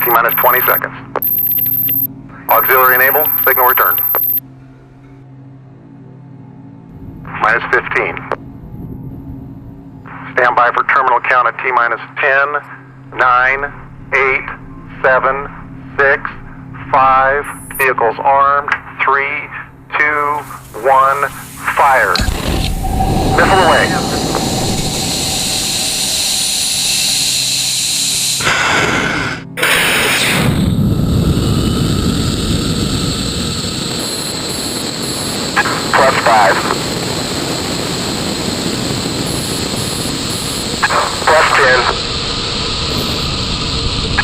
T-minus 20 seconds. Auxiliary enable, signal return. Minus 15. Stand by for terminal count at T-minus 10, 9, 8, 7, 6, 5. Vehicles armed. 3, 2, 1. Fire. Missile away. +5. +10.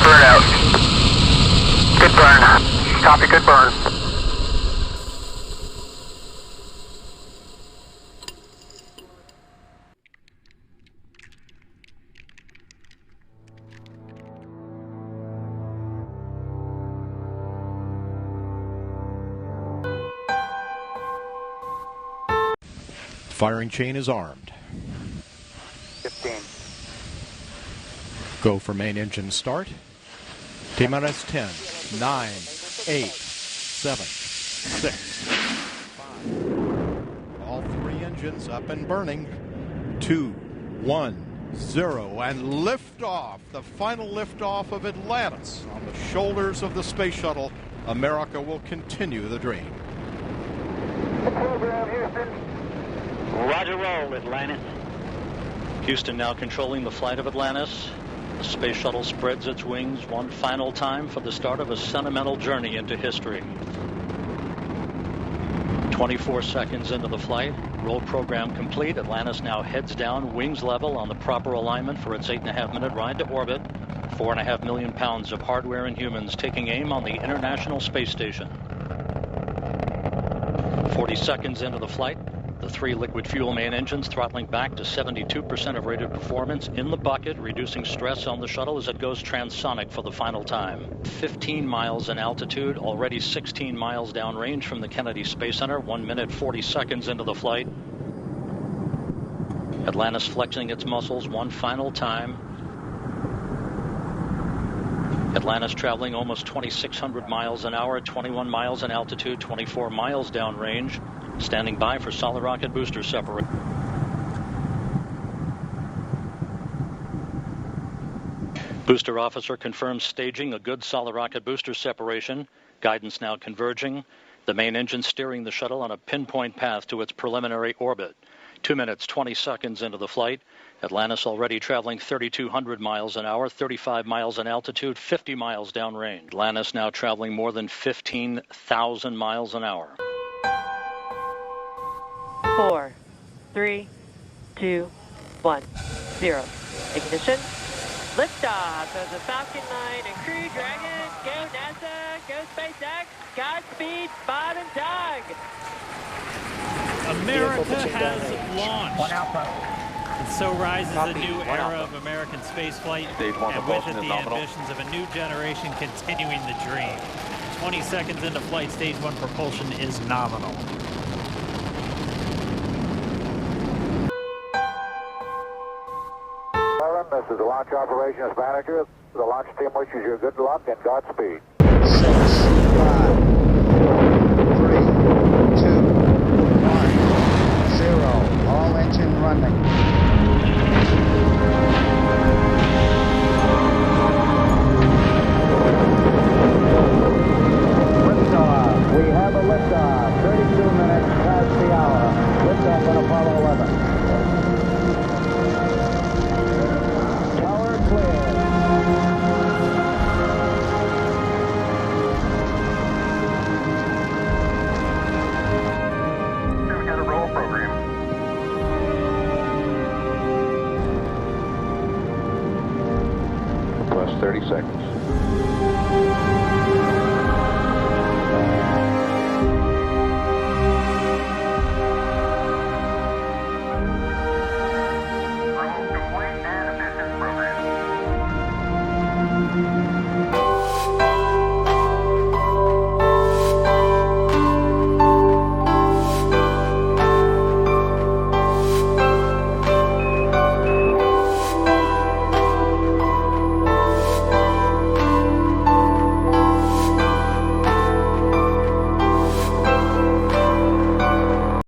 Burn out. Good burn. Copy, good burn. Firing chain is armed. 15. Go for main engine start. T-minus 10, 9, 8, 7, 6, 5. All three engines up and burning. 2, 1, 0, and liftoff. The final liftoff of Atlantis on the shoulders of the space shuttle. America will continue the dream. Program, Houston. Roger, roll, Atlantis. Houston now controlling the flight of Atlantis. The space shuttle spreads its wings one final time for the start of a sentimental journey into history. 24 seconds into the flight, roll program complete. Atlantis now heads down, wings level on the proper alignment for its 8.5-minute ride to orbit. 4.5 million pounds of hardware and humans taking aim on the International Space Station. 40 seconds into the flight, the three liquid fuel main engines throttling back to 72% of rated performance in the bucket, reducing stress on the shuttle as it goes transonic for the final time. 15 miles in altitude, already 16 miles downrange from the Kennedy Space Center, 1 minute 40 seconds into the flight. Atlantis flexing its muscles one final time. Atlantis traveling almost 2,600 miles an hour, 21 miles in altitude, 24 miles downrange. Standing by for solid rocket booster separation. Booster officer confirms staging a good solid rocket booster separation. Guidance now converging. The main engine steering the shuttle on a pinpoint path to its preliminary orbit. 2 minutes, 20 seconds into the flight. Atlantis already traveling 3,200 miles an hour, 35 miles in altitude, 50 miles downrange. Atlantis now traveling more than 15,000 miles an hour. 4, 3, 2, 1, 0. Ignition. Liftoff of the Falcon 9 and Crew Dragon. Go NASA. Go SpaceX. Godspeed, Spot and Doug. America has launched. One Alpha. And so rises Copy. a new One era Alpha. of American spaceflight, Stage one and with propulsion it is the nominal. ambitions of a new generation continuing the dream. 20 seconds into flight, stage one propulsion is nominal. This is the launch operations manager. The launch team wishes you good luck and Godspeed. 6, 5, 3, 2, 1, 0. All engine running. Liftoff. We have a liftoff. 32 minutes past the hour. Liftoff on Apollo 11. Tower clear. We got a roll program. Plus 30 seconds.